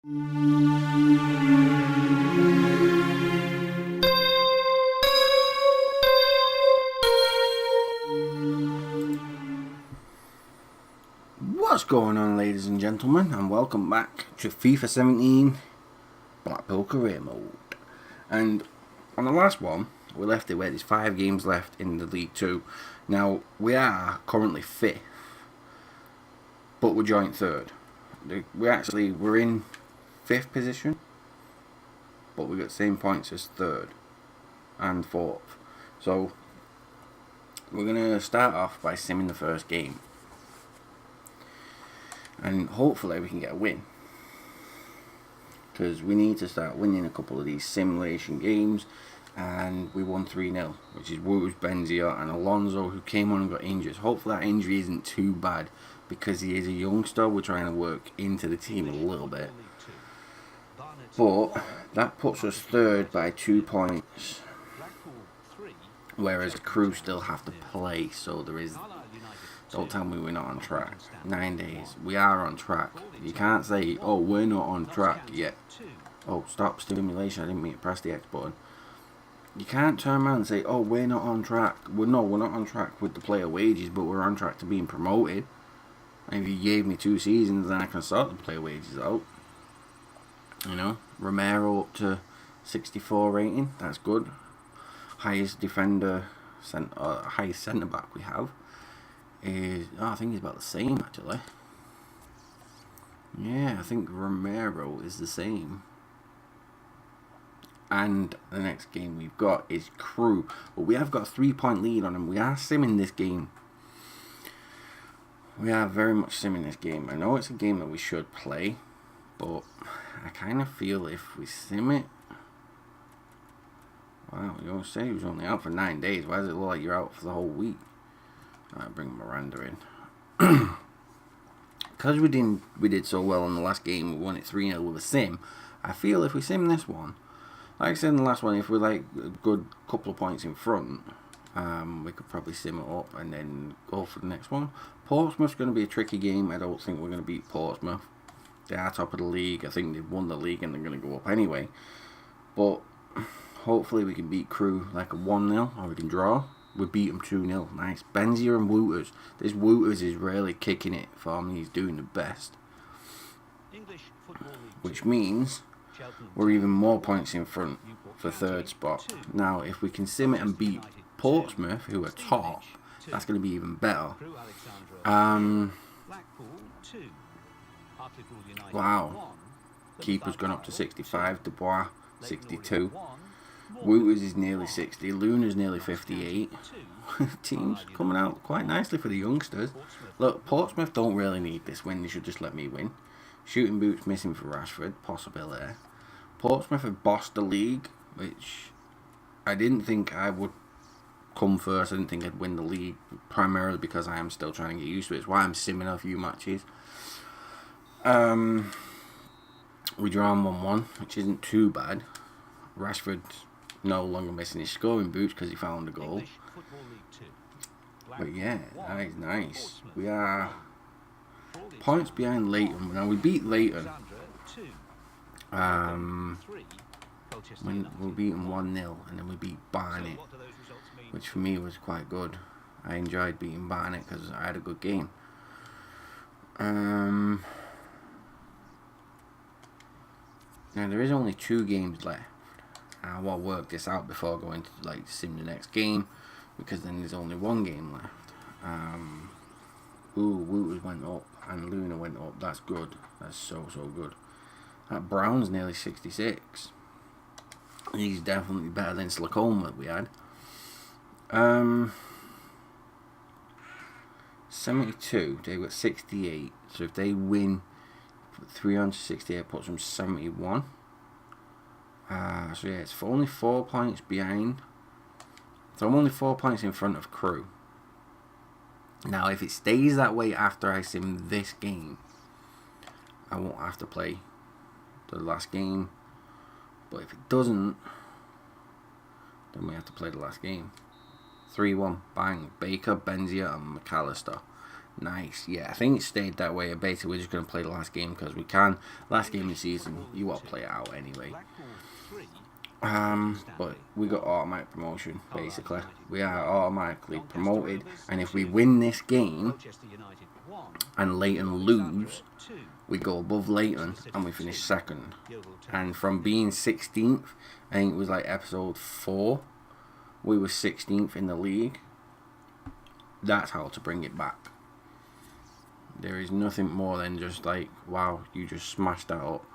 What's going on, ladies and gentlemen, and welcome back to FIFA 17 Blackpool Career Mode. And on the last one, we left it where there's 5 games left in the League 2. Now, we are currently 5th, but we're joint 3rd. We're in 5th position, but we got the same points as 3rd and 4th. So, we're going to start off by simming the first game. And hopefully we can get a win, because we need to start winning a couple of these simulation games. And we won 3-0, which is Wooters, Benzia and Alonso, who came on and got injured. Hopefully that injury isn't too bad, because he is a youngster. We're trying to work into the team a little bit, but that puts us 3rd by 2 points, whereas Crew still have to play. So there is, don't tell me we're not on track. 9 days. We are on track. You can't say, oh, we're not on track yet. Oh, stop stimulation. I didn't mean to press the X button. You can't turn around and say, oh, we're not on track. We're not on track with the player wages, but we're on track to being promoted. And if you gave me 2 seasons, then I can sort the player wages out. You know, Romero up to 64 rating. That's good. Highest defender, highest centre back we have is, I think he's about the same actually. Yeah, I think Romero is the same. And the next game we've got is Crew, but we have got a 3-point lead on them. We are simming this game. We are very much simming this game. I know it's a game that we should play, but I kind of feel if we sim it. Wow, you don't say he was only out for 9 days. Why does it look like you're out for the whole week? I'll bring Miranda in. Because we did so well in the last game, we won it 3-0 with a sim. I feel if we sim this one, like I said in the last one, if we're like a good couple of points in front, we could probably sim it up and then go for the next one. Portsmouth's going to be a tricky game. I don't think we're going to beat Portsmouth. They are top of the league. I think they've won the league and they're going to go up anyway. But hopefully we can beat Crew like a 1-0, or we can draw. We beat them 2-0. Nice. Benzia and Wooters. This Wooters is really kicking it for me. He's doing the best. Which means we're even more points in front for 3rd spot. Now, if we can sim it and beat Portsmouth, who are top, that's going to be even better. Wow. Keeper's gone up to 65. Dubois, 62. Wooters is nearly 60. Luna's nearly 58. Team's coming out quite nicely for the youngsters. Look, Portsmouth don't really need this win. They should just let me win. Shooting boots missing for Rashford. Possibility. Portsmouth have bossed the league, which I didn't think I would come first. I didn't think I'd win the league, primarily because I am still trying to get used to it. It's why I'm simming a few matches. We drawn 1-1, which isn't too bad. Rashford's no longer missing his scoring boots because he found a goal. But yeah, that is nice. We are points behind Leighton. Now we beat Leighton. When we beat them 1-0, and then we beat Barnet, which for me was quite good. I enjoyed beating Barnet because I had a good game. Now there is only 2 games left. I will work this out before going to like sim the next game, because then there's only 1 game left. Wooters went up and Luna went up. That's good. That's so good. That Brown's nearly 66. He's definitely better than Slacombe that we had. 72. They've got 68. So if they win 368, puts them 71. So yeah, it's only 4 points behind. So I'm only 4 points in front of Crew. Now, if it stays that way after I sim this game, I won't have to play the last game. But if it doesn't, then we have to play the last game. 3-1, bang. Baker, Benzia and McAllister. Nice. Yeah, I think it stayed that way. Basically, we're just going to play the last game because we can. Last game of the season, you want to play it out anyway. But we got automatic promotion, basically. We are automatically promoted, and if we win this game and Leighton lose, we go above Leighton and we finish second. And from being 16th, I think it was like episode 4, we were 16th in the league. That's how to bring it back. There is nothing more than just like, wow, you just smashed that up.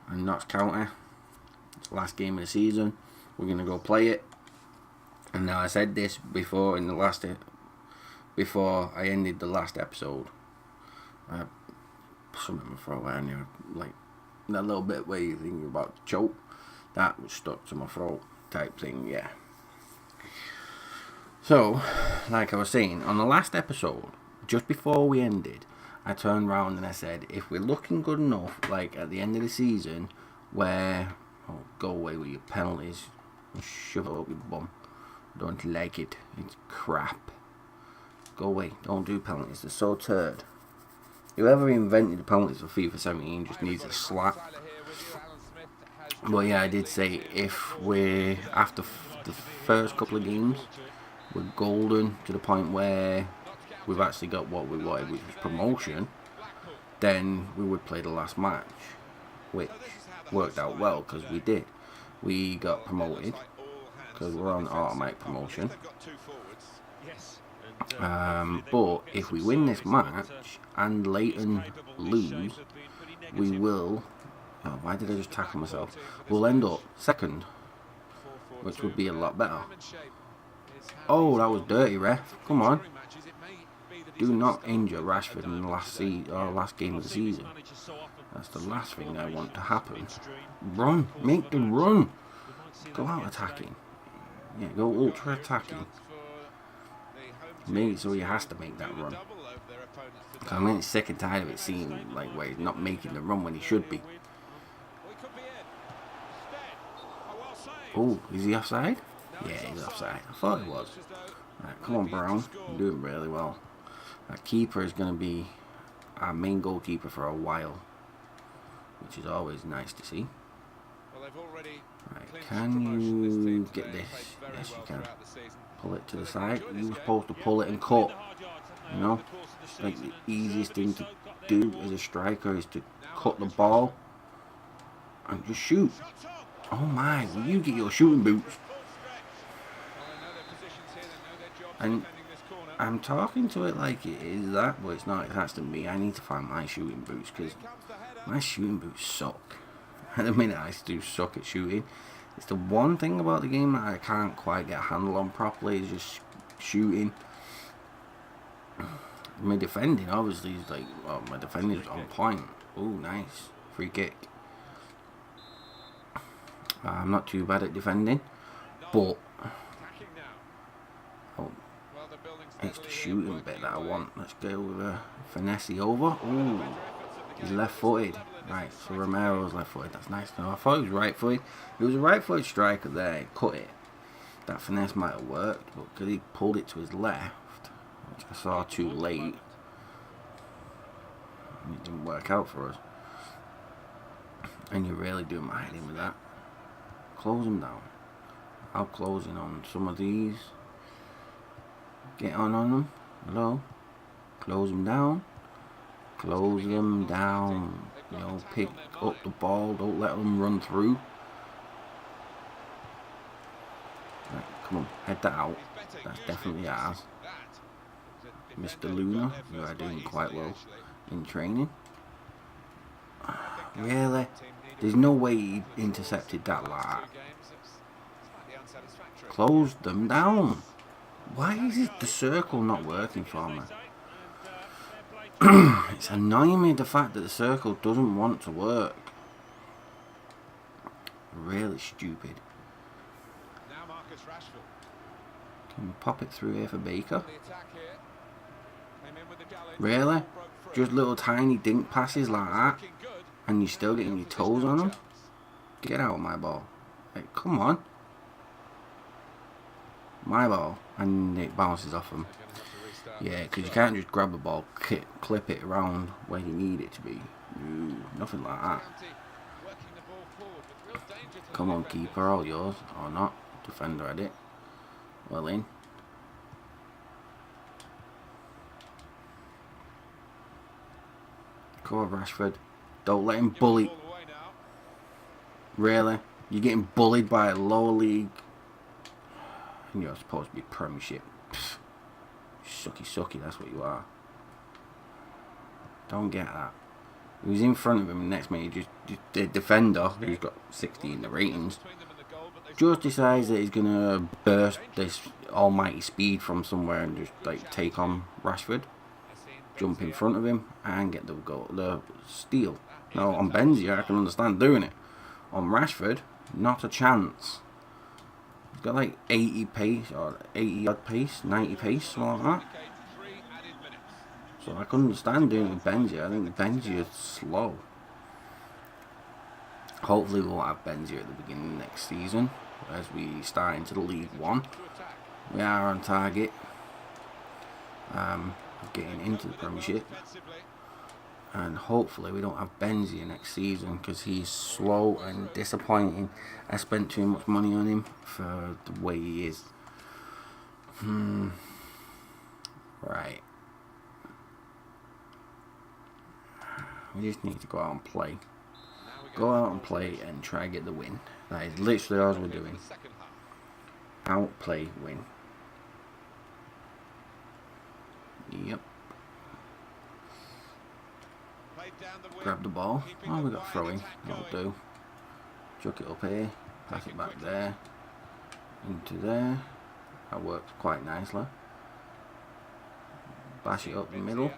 And Notts County, last game of the season, we're going to go play it. And now I said this before in the last, before I ended the last episode. Something in my throat, and you like that little bit where you think you're about to choke, that was stuck to my throat type thing, yeah. So, like I was saying, on the last episode, just before we ended, I turned around and I said, if we're looking good enough, like at the end of the season, where, oh, go away with your penalties, shove it up your bum, don't like it, it's crap, go away, don't do penalties, they're so turd. Whoever invented the penalties for FIFA 17 just needs a slap. But yeah, I did say if we're, after the first couple of games, we're golden to the point where we've actually got what we wanted, which was promotion, then we would play the last match, which worked out well because we did. We got promoted because we're on automatic promotion. But if we win this match and Leighton lose, we will, oh, why did I just tackle myself? We'll end up second, which would be a lot better. Oh, that was dirty, ref. Come on. Do not injure Rashford in the last game of the season. That's the last thing I want to happen. Run. Make the run. Go out attacking. Yeah, go ultra attacking. So he has to make that run. I'm getting sick and tired of it seeing like where he's not making the run when he should be. Oh, is he offside? Yeah, he's offside. I thought he was. Right, come on, Brown. You're doing really well. That keeper is going to be our main goalkeeper for a while, which is always nice to see. Right, can you get this? Yes, you can. Pull it to the side. You're supposed to pull it and cut. You know, it's like the easiest thing to do as a striker is to cut the ball and just shoot. Oh my, will you get your shooting boots? And I'm talking to it like it is that, but it's not. It has to be. I need to find my shooting boots because my shooting boots suck. At the minute, I do suck at shooting. It's the one thing about the game that I can't quite get a handle on properly is just shooting. My defending, obviously, is like, well, my defending is on point. Oh, nice. Free kick. I'm not too bad at defending, but oh, it's the shooting bit that I want. Let's go with a finesse over. Ooh, he's left-footed. Right, so Romero's left-footed. That's nice to know. I thought he was right-footed. If it was a right-footed striker there, he cut it. That finesse might have worked, but because he pulled it to his left, which I saw too late, it didn't work out for us. And you're really doing my head in with that. Close them down. I'll close in on some of these. Get on them. Hello. Close them down. Close them down. You know, pick up the ball. Don't let them run through. Right, come on. Head that out. That's definitely ours. Mr. Luna, you are doing quite well in training. Really? There's no way he intercepted that like that. Close them down. Why is the circle not working for me? It's annoying me the fact that the circle doesn't want to work. Really stupid. Can we pop it through here for Baker? Really? Just little tiny dink passes like that? And you're still getting your toes on them? Get out of my ball. Like, come on. My ball. And it bounces off him. Yeah, because you can't just grab the ball, clip it around where you need it to be. No, nothing like that. Come on, keeper, all yours. Or not. Defender at it. Well in. Come on, Rashford. Don't let him bully. Really? You're getting bullied by a lower league? And you're supposed to be Premiership. Pfft. Sucky, that's what you are. Don't get that. He was in front of him, next minute, the defender, who's got 60 in the ratings, just decides that he's going to burst this almighty speed from somewhere and just like take on Rashford, jump in front of him and get the goal, the steal. Now on Benzia I can understand doing it. On Rashford, not a chance. He's got like 80 pace or 80 odd pace, 90 pace, something like that. So I can understand doing it with Benzia. I think Benzia is slow. Hopefully we'll have Benzia at the beginning of next season as we start into the League One. We are on target of getting into the Premiership, and hopefully we don't have Benzia next season because he's slow and disappointing. I spent too much money on him for the way he is. Right. We just need to go out and play. Go out and play and try to get the win. That is literally all we're doing. Outplay, win. Yep. Grab the ball. Oh, we got throwing. That'll do. Chuck it up here. Pass it back there. Into there. That works quite nicely. Bash it up the middle.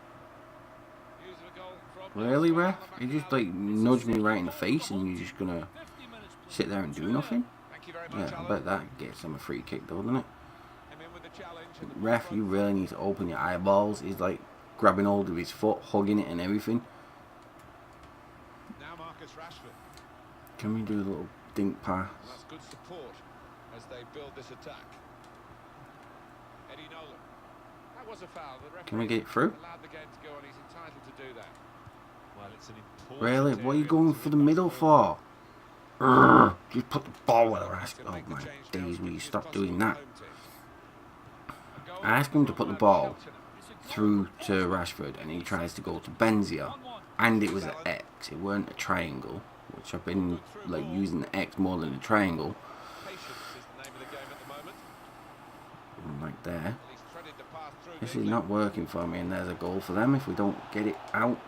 Really, ref? You just like nudged me right in the face and you're just gonna sit there and do nothing? Yeah, I bet that gets him a free kick though, doesn't it? Ref, you really need to open your eyeballs. He's like grabbing hold of his foot, hugging it and everything. Can we do a little dink pass? That's good support as they build this attack. That was a foul. Can we get it through? Really? What are you going for the middle for? Just put the ball where they're asking. Oh my days, will you stop doing that? I asked him to put the ball through to Rashford and he tries to go to Benzia, and it was an X, it weren't a triangle, which I've been like using the X more than the triangle. Like there. This is not working for me, and there's a goal for them if we don't get it out.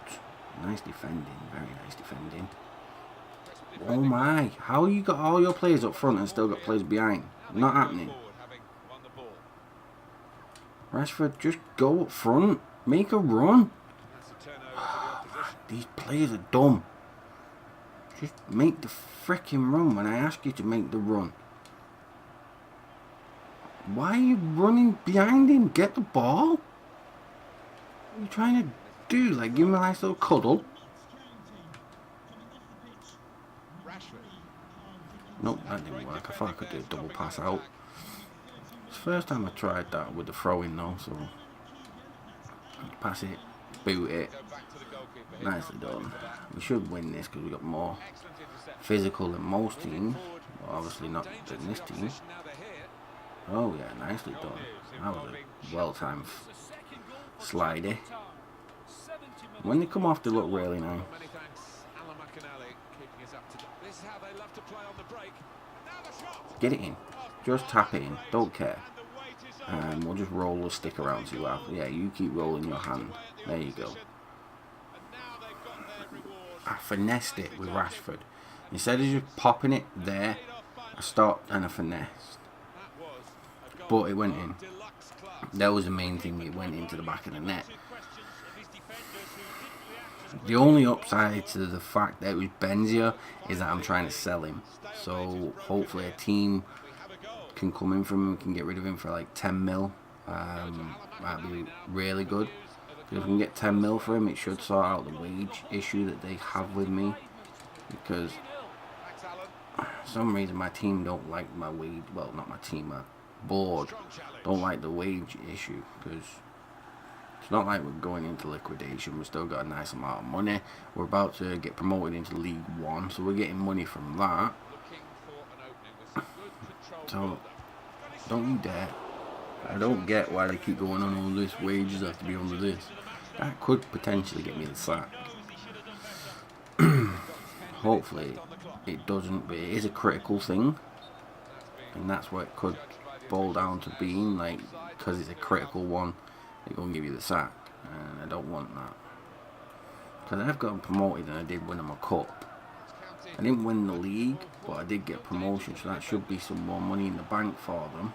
Nice defending, very nice defending. Oh my, how you got all your players up front and still got players behind? Not happening. Rashford, just go up front. Make a run. These players are dumb. Just make the freaking run when I ask you to make the run. Why are you running behind him? Get the ball. What are you trying to do? Like, give him a nice little cuddle? Nope, that didn't work. I thought I could do a double pass out. It's the first time I tried that with the throw-in though, so pass it, boot it. Nicely done. We should win this because we got more physical than most teams. Well, obviously not than this team. Oh yeah, nicely done. That was a well-timed slider. When they come off, they look really nice. Get it in. Just tap it in. Don't care. And we'll just roll the stick around to you. Yeah, you keep rolling your hand. There you go. I finessed it with Rashford. Instead of just popping it there, I stopped and I finessed. But it went in. That was the main thing. It went into the back of the net. The only upside to the fact that it was Benzia is that I'm trying to sell him. So hopefully a team can come in from him and can get rid of him for like 10 mil. That'd be really good. If we can get 10 mil for him, it should sort out the wage issue that they have with me. Because for some reason my team don't like my wage. Well, not my team, my board don't like the wage issue. Because It's not like we're going into liquidation. We've still got a nice amount of money. We're about to get promoted into League One, so we're getting money from that. So, don't you dare. I don't get why they keep going on all this. Wages have to be under this. That could potentially get me the sack. Hopefully it doesn't, but it is a critical thing. And that's what it could boil down to being, like, because it's a critical one, they're going to give you the sack. And I don't want that. Because I've gotten promoted and I did win them a cup. I didn't win the league, but I did get promotion, so that should be some more money in the bank for them.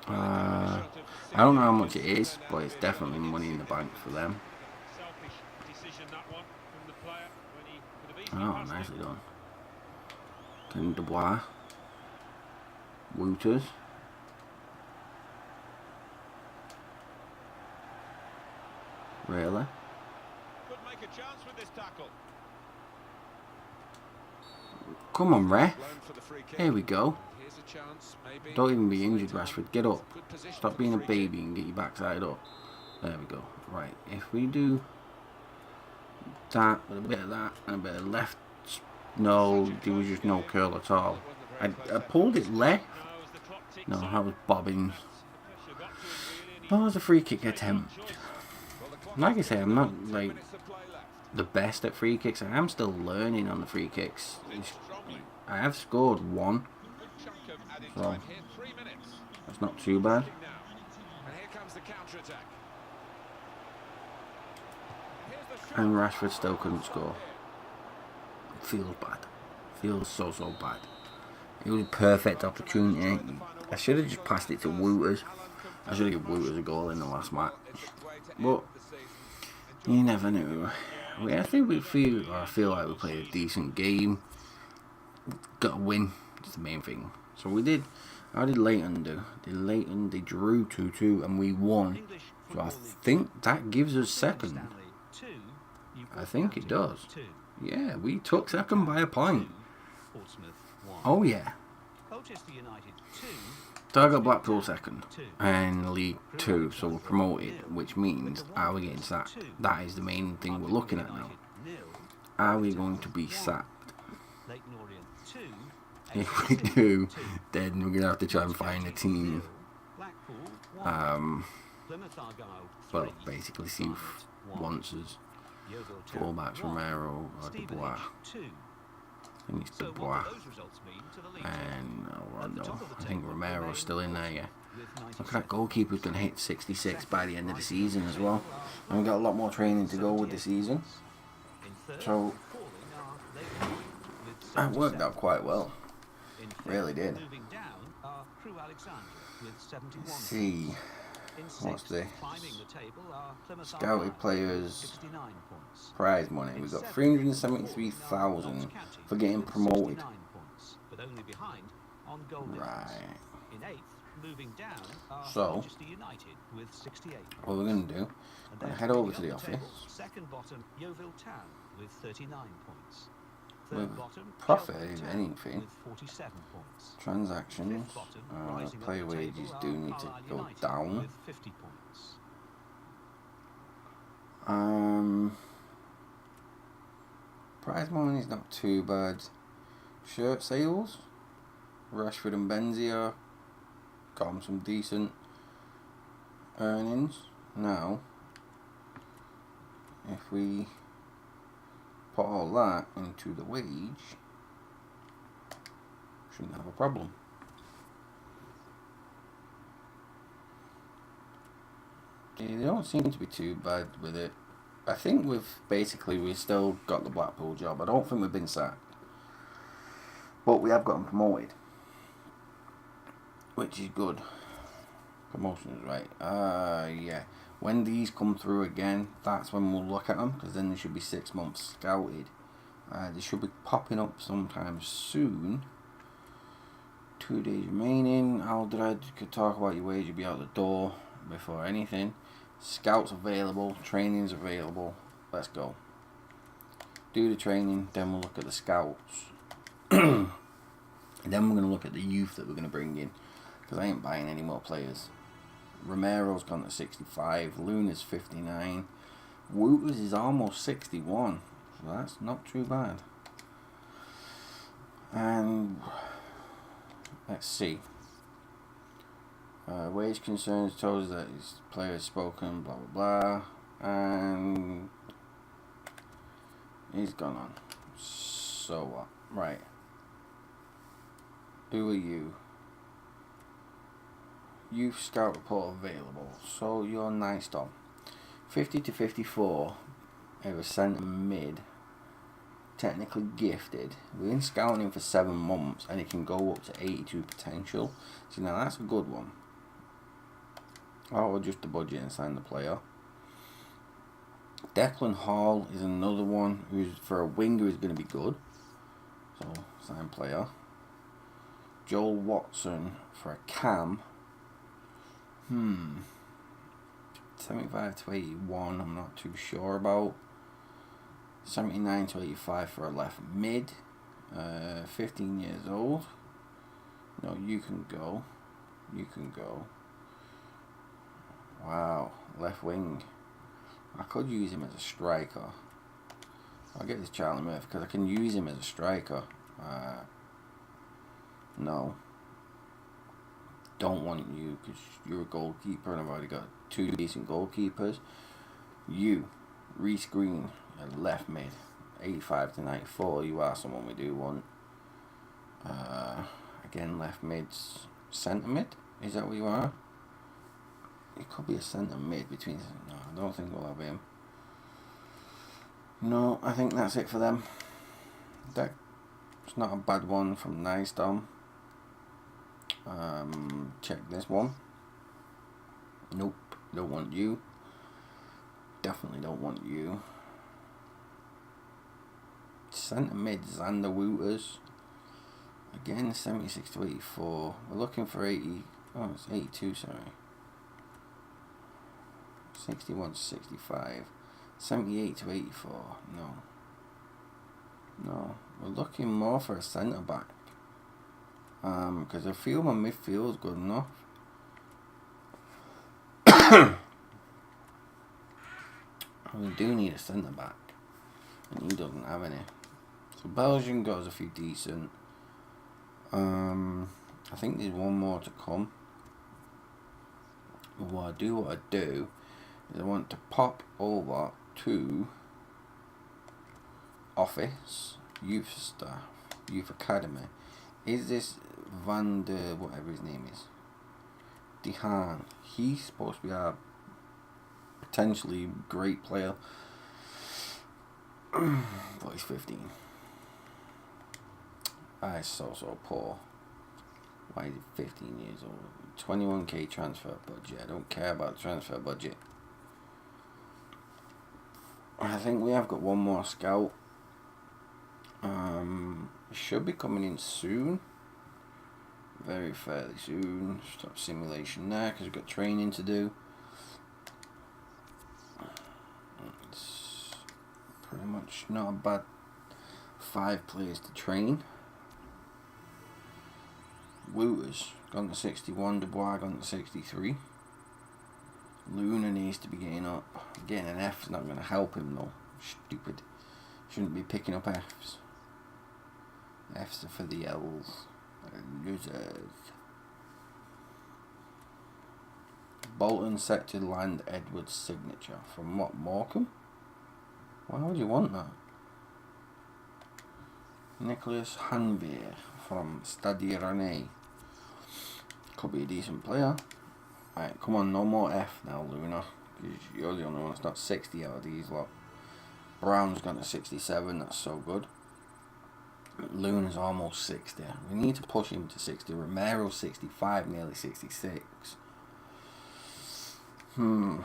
I don't know how much it is, but it's definitely money in the bank for them. Oh, nicely done. Ken Dubois. Wooters. Really? Come on, ref. Here we go. Don't even be injured, Rashford. Get up. Stop being a baby and get your backside up. There we go. Right. If we do that with a bit of that and a bit of left. No, there was just no curl at all. I pulled it left. No, that was Bobbins. That was a free kick attempt. Like I say, I'm not like the best at free kicks. I am still learning on the free kicks. I have scored one, so that's not too bad. And Rashford still couldn't score. Feels bad. Feels so bad. It was a perfect opportunity. I should have just passed it to Wooters. I should have given Wooters a goal in the last match. But you never knew. I feel like we played a decent game. Got a win. That's the main thing. So we did. How did Leighton do? They drew 2-2 and we won. So I think that gives us second. I think it does. Yeah, we took second by a point. Oh yeah. So I got Blackpool second and League 2, so we're promoted, which means are we getting sacked? That is the main thing we're looking at now. Are we going to be sacked? If we do, then we're going to have to try and find a team. Well, basically see who wants us. Fullbacks Romero or Dubois. I think it's Dubois. And Rondo. I think Romero's still in there, yeah. Look at that goalkeeper's going to hit 66 by the end of the season as well. And we've got a lot more training to go with the season. So, that worked out quite well. Really did. Let's see. What's the scouted players prize money? We've got 373,000 for getting promoted. Right. So, what we're going to do, we're going to head over to the office. With profit, if anything, transactions, player wages do need to go down. Prize money is not too bad. Shirt sales, Rashford and Benzia got them some decent earnings. Now, if we put all that into the wage, shouldn't have a problem. They don't seem to be too bad with it. I think we've still got the Blackpool job. I don't think we've been sacked, but we have gotten promoted, which is good. Promotions, right? Yeah. When these come through again, that's when we'll look at them, because then they should be 6 months scouted. They should be popping up sometime soon. 2 days remaining. Aldred could talk about your wage. You'll be out the door before anything. Scouts available. Training's available. Let's go. Do the training, then we'll look at the scouts. And then we're going to look at the youth that we're going to bring in, because I ain't buying any more players. Romero's gone to 65. Luna's 59. Wooters is almost 61. So that's not too bad. And let's see. Wage concerns told us that his player has spoken, blah blah blah, and he's gone on. So what? Right. Who are you? Youth scout report available. So you're nice, Tom. 50 to 54. It was centre mid. Technically gifted. We've been scouting him for 7 months, and he can go up to 82 potential. So now that's a good one. I'll adjust the budget and sign the player. Declan Hall is another one who's for a winger is going to be good. So sign player. Joel Watson for a cam. 75 to 81. I'm not too sure about. 79 to 85 for a left mid. 15 years old. No, you can go. You can go. Wow, left wing. I could use him as a striker. I'll get this Charlie Murphy because I can use him as a striker. No. Don't want you because you're a goalkeeper and I've already got 2 decent goalkeepers. You, Reece Green, left mid, 85 to 94. You are someone we do want. Again, left mid's centre mid. Is that what you are? It could be a centre mid between. No, I don't think we'll have him. No, I think that's it for them. That's not a bad one from Nice Dom. Check this one. Nope, don't want you. Definitely don't want you. Centre mid Xander Wooters. Again, 76 to 84. We're looking for 80. Oh, it's 82, sorry. 61 to 65. 78 to 84. No. We're looking more for a centre back. Because I feel my midfield is good enough. We do need a centre back. And he doesn't have any. So Belgium got us a few decent. I think there's one more to come. But what I do is I want to pop over to office, youth staff, youth academy. Is this Van der, whatever his name is, Dehaan? He's supposed to be a potentially great player. But he's 15. He's so poor. Why is he 15 years old? 21k transfer budget. I don't care about the transfer budget. I think we have got one more scout. Should be coming in soon. Very fairly soon. Stop simulation there because we've got training to do. It's pretty much not a bad 5 players to train. Wooters gone to 61, Dubois gone to 63. Luna needs to be getting up. Getting an F is not going to help him though. Stupid. Shouldn't be picking up Fs. Fs are for the L's. Losers. Bolton set to land Edwards' signature. From what, Morecambe? Why would you want that? Nicholas Hanvier from Stade Rennais. Could be a decent player. Right, come on, no more F now, Luna. Because you're the only one that's not 60 out of these lot. Brown's gone to 67, that's so good. Luna's almost 60. We need to push him to 60. Romero's 65, nearly 66. And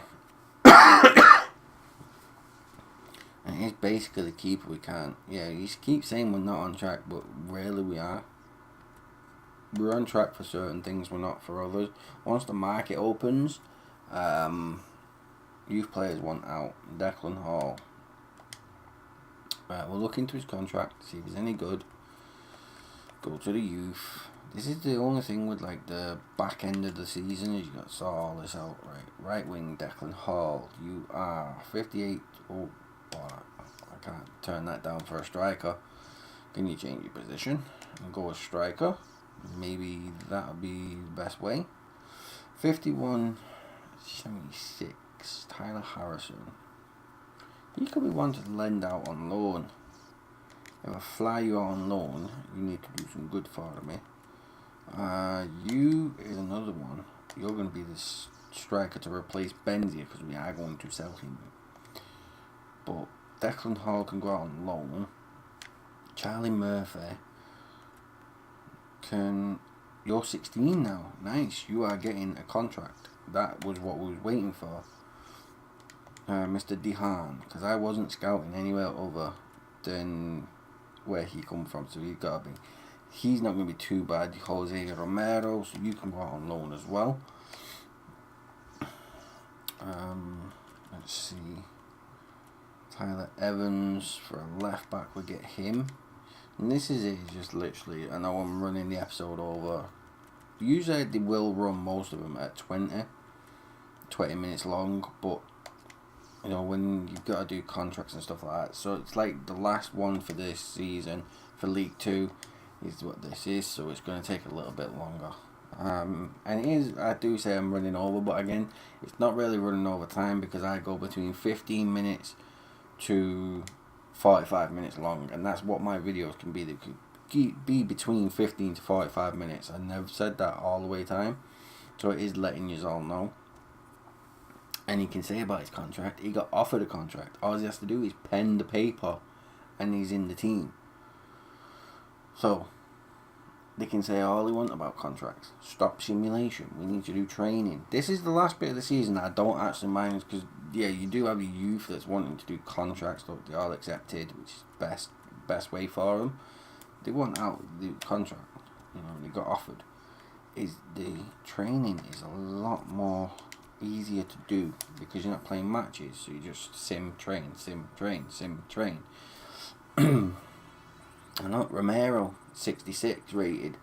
he's basically the keeper we can't. Yeah, you keep saying we're not on track, but really we are. We're on track for certain things, we're not for others. Once the market opens, youth players want out. Declan Hall. We'll look into his contract, see if he's any good. Go to the youth. This is the only thing with like the back end of the season is you got to sort all this out, right? Right wing Declan Hall, you are 58. Oh, I can't turn that down for a striker. Can you change your position and go a striker? Maybe that'll be the best way. 51.76. Tyler Harrison. He could be one to lend out on loan. If I fly you out on loan, you need to do some good for me. You is another one. You're going to be the striker to replace Benzia because we are going to sell him. But Declan Hall can go out on loan. Charlie Murphy can. You're 16 now. Nice. You are getting a contract. That was what we was waiting for. Mr. Dehaan, because I wasn't scouting anywhere other than where he come from, so he's not going to be too bad. Jose Romero, so you can go out on loan as well. Let's see. Tyler Evans for a left back, we get him. And this is it, just literally, I know I'm running the episode over. Usually they will run most of them at 20 minutes long, but you know, when you've got to do contracts and stuff like that. So it's like the last one for this season for League 2 is what this is, so it's going to take a little bit longer. And it is, I do say I'm running over, but again, it's not really running over time because I go between 15 minutes to 45 minutes long, and that's what my videos can be. They could be between 15 to 45 minutes. I never said that all the way time, so it is letting you all know. And he can say about his contract, he got offered a contract. All he has to do is pen the paper and he's in the team. So, they can say all they want about contracts. Stop simulation. We need to do training. This is the last bit of the season I don't actually mind because, yeah, you do have a youth that's wanting to do contracts. Look, they all accepted, which is best way for them. They want out the contract. You know, they got offered. The training is a lot more easier to do because you're not playing matches, so you just sim train. I know Romero 66 rated.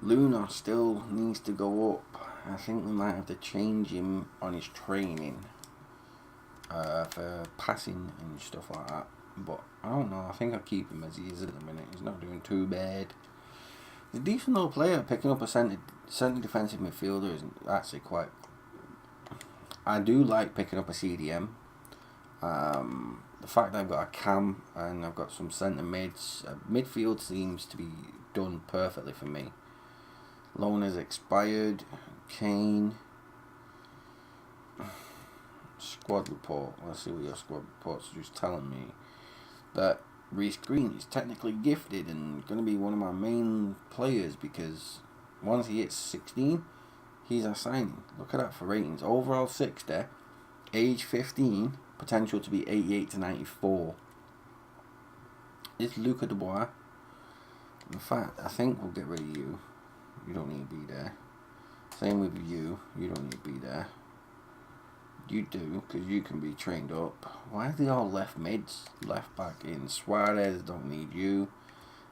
Luna still needs to go up. I think we might have to change him on his training for passing and stuff like that, but I don't know. I think I'll keep him as he is at the minute. He's not doing too bad. He's a decent little player. Picking up a centre defensive midfielder is actually quite. I do like picking up a CDM. The fact that I've got a cam and I've got some centre mids, midfield seems to be done perfectly for me. Loan has expired. Kane. Squad report. Let's see what your squad report's just telling me. That Reece Green is technically gifted and going to be one of my main players because once he hits 16, he's a signing. Look at that for ratings. Overall 60, age 15, potential to be 88 to 94. It's Luca Dubois. In fact, I think we'll get rid of you. You don't need to be there. Same with you. You don't need to be there. You do, because you can be trained up. Why are they all left mids? Left back in Suarez, don't need you.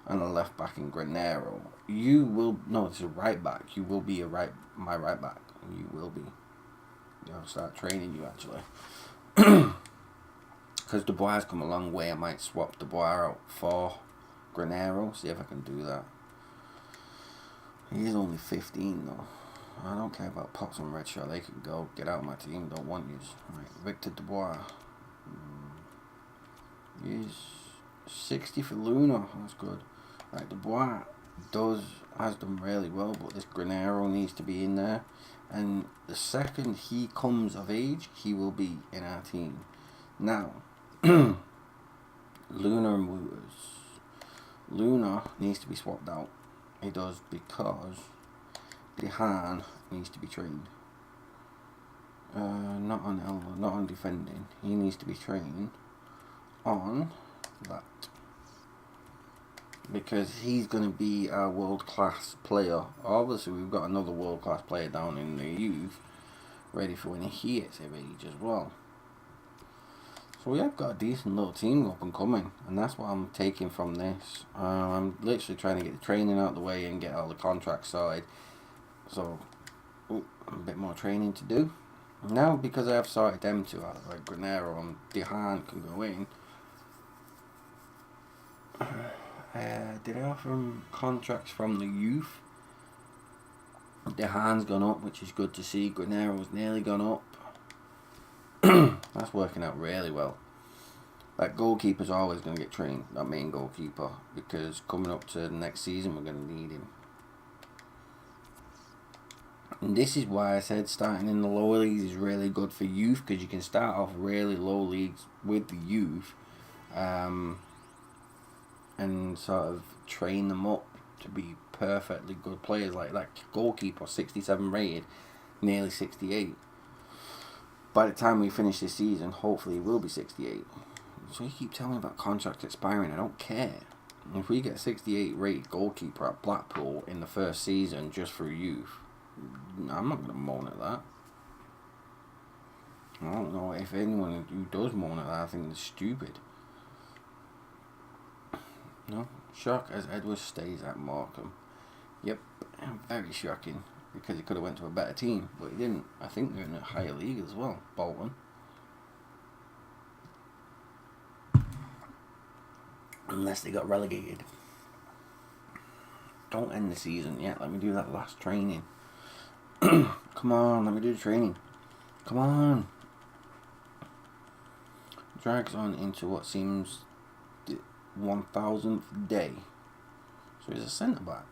And a left back in Granero. You will, no, it's a right back. You will be my right back. You will be. I'll start training you actually. Because Dubois has come a long way. I might swap Dubois out for Granero. See if I can do that. He is only 15 though. I don't care about Pots and Red Shot. They can go. Get out of my team. Don't want you. Right, Victor Dubois. He's 60 for Luna. That's good. Right, Dubois has done really well, but this Granero needs to be in there. And the second he comes of age, he will be in our team. Now, Luna and Wooters. Luna needs to be swapped out. He does because Dehaan needs to be trained. Not on defending. He needs to be trained on that. Because he's going to be our world-class player. Obviously, we've got another world-class player down in the youth, ready for when he hits of age as well. So we have got a decent little team up and coming, and that's what I'm taking from this. I'm literally trying to get the training out of the way and get all the contracts sorted. So, a bit more training to do. Now, because I have sorted them two out, like Granero and Dehan can go in. Did I offer him contracts from the youth? Dehan's gone up, which is good to see. Granero's nearly gone up. That's working out really well. That goalkeeper's always going to get trained, that main goalkeeper, because coming up to the next season we're going to need him. And this is why I said starting in the lower leagues is really good for youth, because you can start off really low leagues with the youth and sort of train them up to be perfectly good players. Like that goalkeeper, 67 rated, nearly 68. By the time we finish this season, hopefully he will be 68. So you keep telling me about contract expiring, I don't care. If we get a 68 rated goalkeeper at Blackpool in the first season just for youth, I'm not going to moan at that. I don't know if anyone who does moan at that, I think they're stupid. No, shock as Edwards stays at Morecambe. Yep, very shocking, because he could have went to a better team, but he didn't. I think they're in a higher league as well, Bolton. Unless they got relegated. Don't end the season yet, let me do that last training. Come on, let me do the training. Come on. Drags on into what seems the 1000th day. So he's a centre back.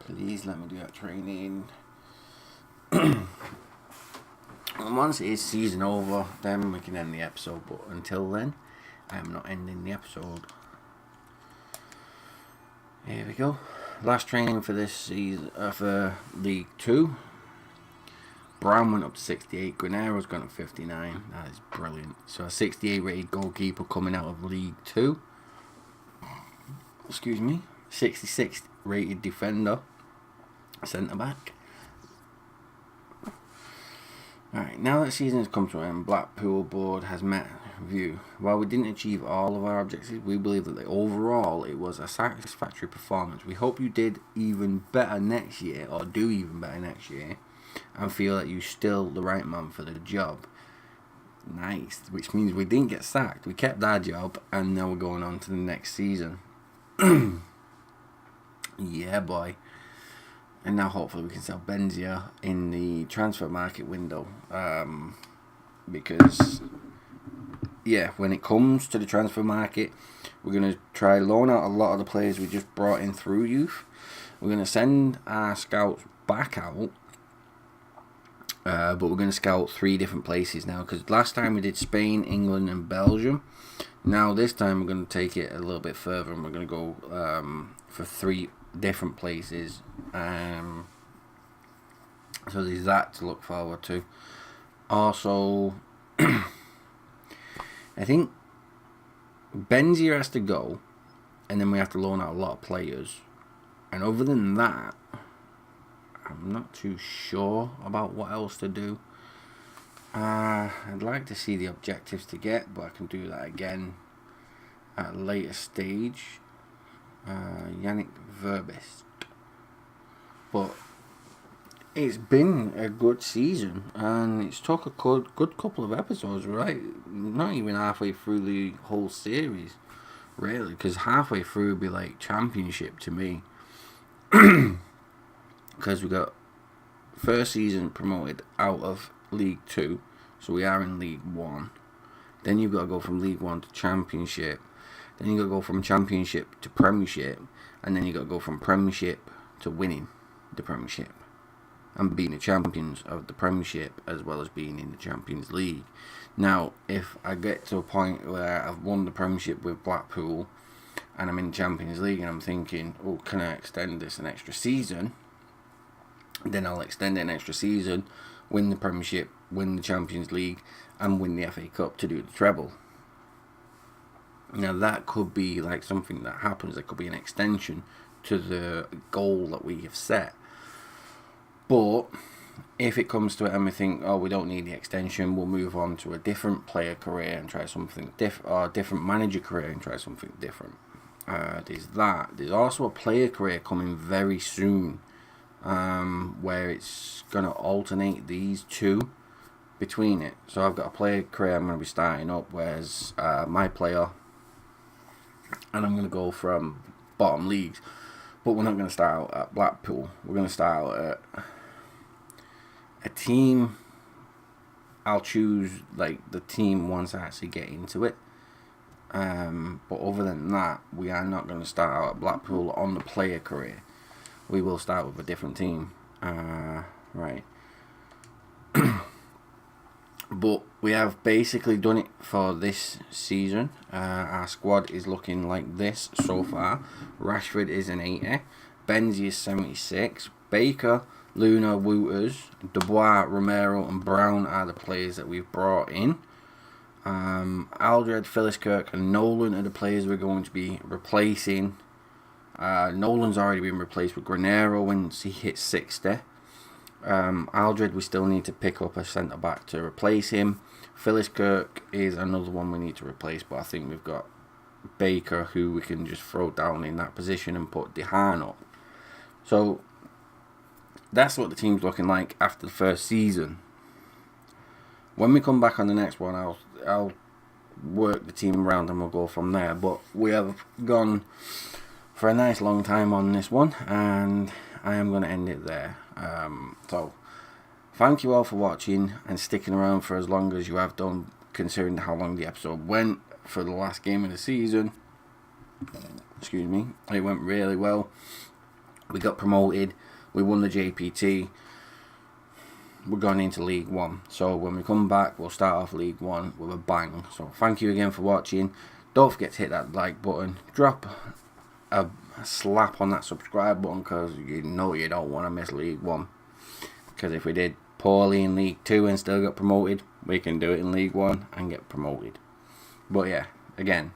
Please let me do that training. And once it is season over, then we can end the episode. But until then, I am not ending the episode. Here we go. Last training for this season, for League 2. Brown went up to 68. Granero's gone up 59. That is brilliant. So a 68 rated goalkeeper coming out of League 2. Excuse me. 66 rated defender. Centre back. Alright, now that season has come to an end, Blackpool board has met review. While we didn't achieve all of our objectives, we believe that overall it was a satisfactory performance. We hope you did even better next year, or do even better next year, and feel that you're still the right man for the job. Nice, which means we didn't get sacked. We kept our job, and now we're going on to the next season. Yeah, boy. And now hopefully we can sell Benzia in the transfer market window. Because, yeah, when it comes to the transfer market, we're going to try loan out a lot of the players we just brought in through youth. We're going to send our scouts back out. But we're going to scout 3 different places now. Because last time we did Spain, England and Belgium. Now this time we're going to take it a little bit further. And we're going to go for 3 different places. So there's that to look forward to. Also, I think Benzia has to go, and then we have to loan out a lot of players. And other than that, I'm not too sure about what else to do. I'd like to see the objectives to get, but I can do that again at a later stage. Yannick Verbist. But it's been a good season, and it's took a good couple of episodes, right? Not even halfway through the whole series, really, because halfway through would be like Championship to me. Because we got first season promoted out of League 2, so we are in League 1. Then you've got to go from League 1 to Championship. Then you've got to go from Championship to Premiership. And then you've got to go from Premiership to winning the Premiership. And being the champions of the Premiership, as well as being in the Champions League. Now, if I get to a point where I've won the Premiership with Blackpool, and I'm in the Champions League, and I'm thinking, oh, can I extend this an extra season? Then I'll extend it an extra season, win the Premiership, win the Champions League, and win the FA Cup to do the treble. Now that could be like something that happens. It could be an extension to the goal that we have set. But if it comes to it and we think, oh, we don't need the extension, we'll move on to a different player career and try something different, or a different manager career and try something different. There's that. There's also a player career coming very soon, where it's going to alternate these two between it. So I've got a player career I'm going to be starting up, whereas my player, and I'm going to go from bottom leagues, but we're not going to start out at Blackpool. We're going to start out at a team. I'll choose like the team once I actually get into it. But other than that, we are not going to start out at Blackpool on the player career. We will start with a different team. Right. But we have basically done it for this season. Our squad is looking like this so far. Rashford is an 80. Benzi is 76. Baker, Luna, Wooters, Dubois, Romero and Brown are the players that we've brought in. Aldred, Philliskirk and Nolan are the players we're going to be replacing. Nolan's already been replaced with Granero once he hits 60. Aldred, we still need to pick up a centre back to replace him. Philliskirk is another one we need to replace, but I think we've got Baker who we can just throw down in that position and put Dehan up. So that's what the team's looking like after the first season. When we come back on the next one, I'll work the team around and we'll go from there. But we have gone for a nice long time on this one, and I am going to end it there. So thank you all for watching and sticking around for as long as you have done, considering how long the episode went for the last game of the season. Excuse me. It went really well. We got promoted. We won the JPT. We're going into League 1. So when we come back, we'll start off League 1 with a bang. So thank you again for watching. Don't forget to hit that like button. Drop a slap on that subscribe button, because you know you don't want to miss League 1. Because if we did poorly in League 2 and still got promoted, we can do it in League 1 and get promoted. But yeah, again,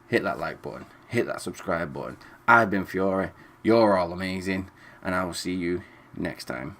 hit that like button. Hit that subscribe button. I've been Fury. You're all amazing. And I will see you next time.